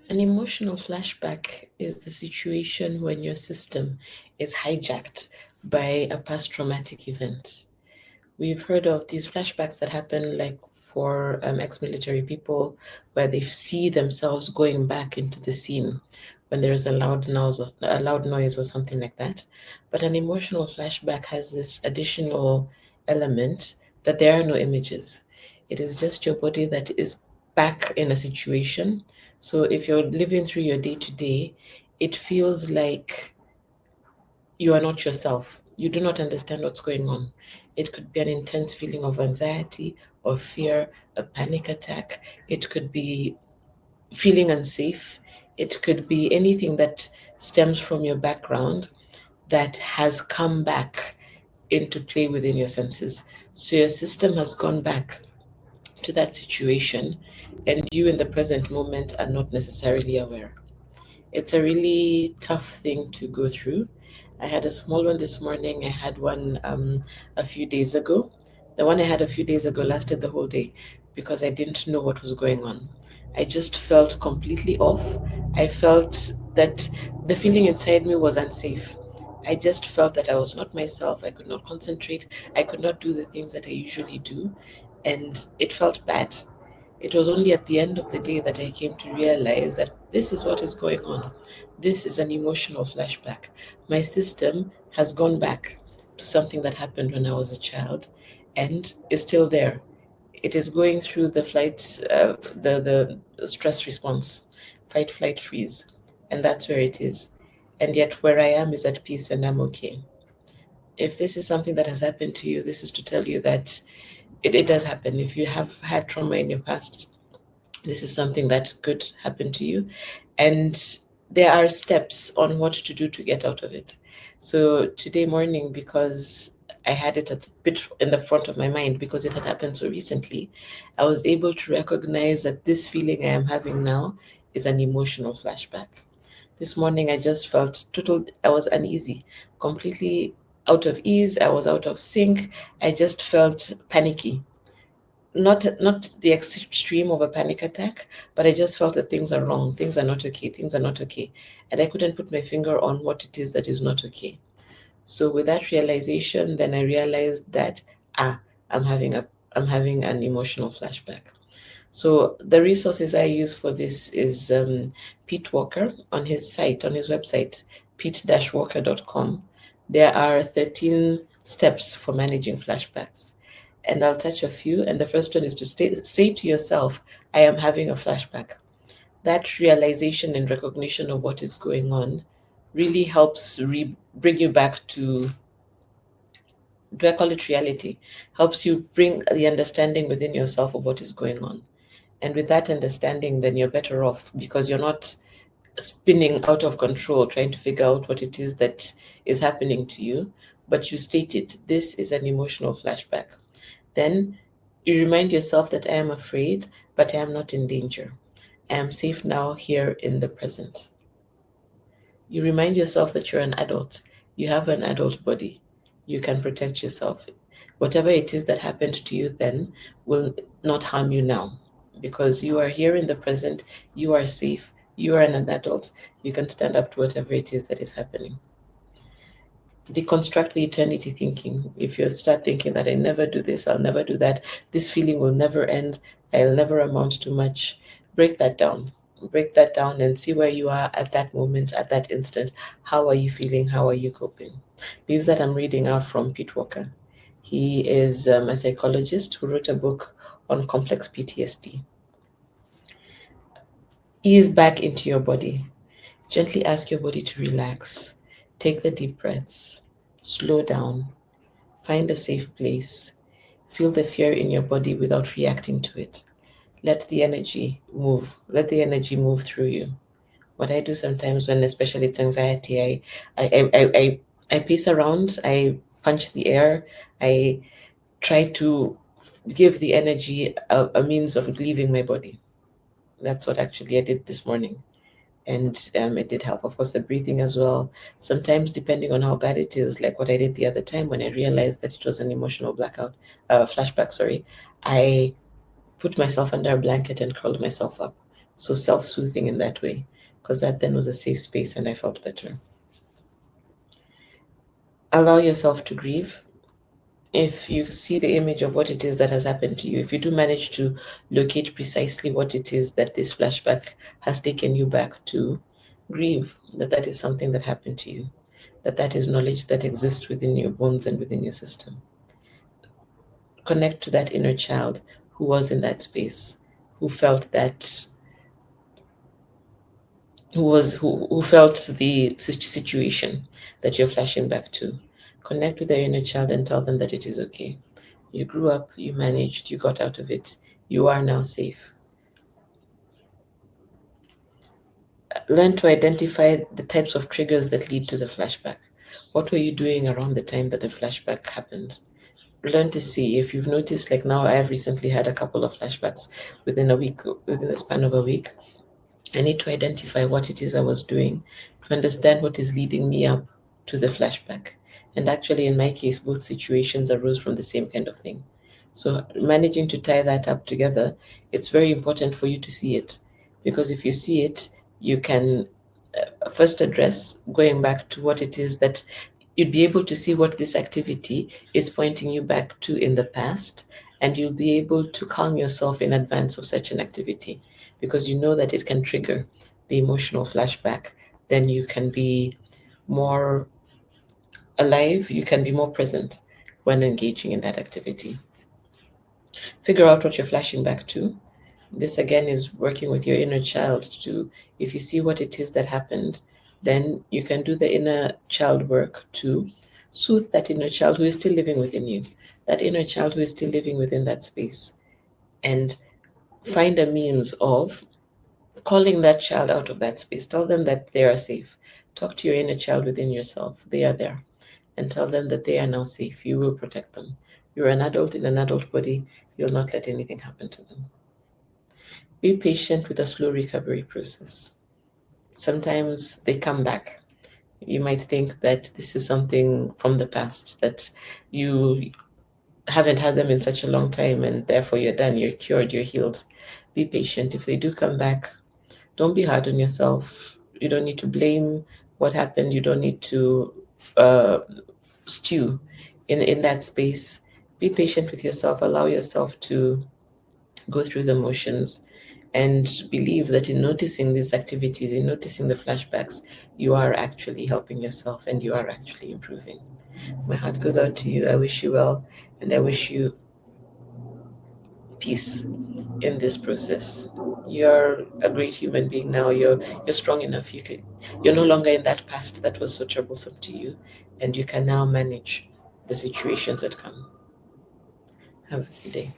An emotional flashback is the situation when your system is hijacked by a past traumatic event. We've heard of these flashbacks that happen like for ex-military people where they see themselves going back into the scene when there's a loud noise or something like that. But an emotional flashback has this additional element that there are no images. It is just your body that is back in a situation. So if you're living through your day to day, it feels like you are not yourself. You do not understand what's going on. It could be an intense feeling of anxiety or fear, a panic attack. It could be feeling unsafe. It could be anything that stems from your background that has come back into play within your senses. So your system has gone back to that situation, and you in the present moment are not necessarily aware. It's a really tough thing to go through. I had a small one this morning. I had one a few days ago. The one I had a few days ago lasted the whole day because I didn't know what was going on. I just felt completely off. I felt that the feeling inside me was unsafe. I just felt that I was not myself. I could not concentrate. I could not do the things that I usually do. And it felt bad. It was only at the end of the day that I came to realize that this is what is going on. This is an emotional flashback. My system has gone back to something that happened when I was a child and is still there. It is going through the the stress response, fight, flight, freeze. And that's where it is. And yet, where I am is at peace and I'm okay. If this is something that has happened to you, this is to tell you that it does happen. If you have had trauma in your past, this is something that could happen to you. And there are steps on what to do to get out of it. So today morning, because I had it a bit in the front of my mind because it had happened so recently, I was able to recognize that this feeling I am having now is an emotional flashback. This morning, I just felt I was uneasy, completely out of ease. I was out of sync. I just felt panicky, not the extreme of a panic attack, but I just felt that things are wrong, things are not okay, things are not okay, and I couldn't put my finger on what it is that is not okay. So with that realization, then I realized that ah, I'm having a I'm having an emotional flashback. So the resources I use for this is Pete Walker on his site, on his website, pete-walker.com. There are 13 steps for managing flashbacks. And I'll touch a few. And the first one is to say to yourself, I am having a flashback. That realization and recognition of what is going on really helps bring you back to, do I call it reality? Helps you bring the understanding within yourself of what is going on. And with that understanding, then you're better off because you're not spinning out of control trying to figure out what it is that is happening to you, but you state it. This is an emotional flashback. Then you remind yourself that I am afraid, but I am not in danger. I am safe now, here in the present. You remind yourself that you're an adult. You have an adult body. You can protect yourself. Whatever it is that happened to you then will not harm you now because you are here in the present. You are safe. You are an adult. You can stand up to whatever it is that is happening. Deconstruct the eternity thinking. If you start thinking that I never do this, I'll never do that, this feeling will never end, I'll never amount to much, break that down. Break that down and see where you are at that moment, at that instant. How are you feeling? How are you coping? These that I'm reading are from Pete Walker. He is a psychologist who wrote a book on complex PTSD. Ease back into your body. Gently ask your body to relax. Take the deep breaths. Slow down. Find a safe place. Feel the fear in your body without reacting to it. Let the energy move. Let the energy move through you. What I do sometimes when especially it's anxiety, I pace around, I punch the air, I try to give the energy a means of leaving my body. That's what actually I did this morning. And it did help. Of course, the breathing as well. Sometimes, depending on how bad it is, like what I did the other time when I realized that it was an emotional flashback. Sorry, I put myself under a blanket and curled myself up So self-soothing in that way, because that then was a safe space and I felt better. Allow yourself to grieve. If you see the image of what it is that has happened to you, if you do manage to locate precisely what it is that this flashback has taken you back to, grieve that that is something that happened to you, that that is knowledge that exists within your bones and within your system. Connect to that inner child who was in that space, who felt that, who felt the situation that you're flashing back to. Connect with their inner child and tell them that it is okay. You grew up, you managed, you got out of it, you are now safe. Learn to identify the types of triggers that lead to the flashback. What were you doing around the time that the flashback happened? Learn to see if you've noticed, like now I have recently had a couple of flashbacks within a week, within the span of a week. I need to identify what it is I was doing to understand what is leading me up to the flashback. And actually, in my case, both situations arose from the same kind of thing. So, managing to tie that up together, it's very important for you to see it. Because if you see it, you can first address going back to what it is that you'd be able to see what this activity is pointing you back to in the past, and you'll be able to calm yourself in advance of such an activity because you know that it can trigger the emotional flashback. Then you can be more alive, you can be more present when engaging in that activity. Figure out what you're flashing back to. This again is working with your inner child to, if you see what it is that happened, then you can do the inner child work to soothe that inner child who is still living within you, that inner child who is still living within that space, and find a means of calling that child out of that space. Tell them that they are safe. Talk to your inner child within yourself. They are there. And tell them that they are now safe. You will protect them. You're an adult in an adult body. You'll not let anything happen to them. Be patient with a slow recovery process. Sometimes they come back. You might think that this is something from the past, that you haven't had them in such a long time and therefore you're done, you're cured, you're healed. Be patient. If they do come back, don't be hard on yourself. You don't need to blame what happened. You don't need to uh, stew in that space. Be patient with yourself. Allow yourself to go through the motions and believe that in noticing these activities, in noticing the flashbacks, you are actually helping yourself and you are actually improving. My heart goes out to you. I wish you well and I wish you peace in this process. You're a great human being now. You're strong enough. You're no longer in that past that was so troublesome to you, and you can now manage the situations that come. Have a good day.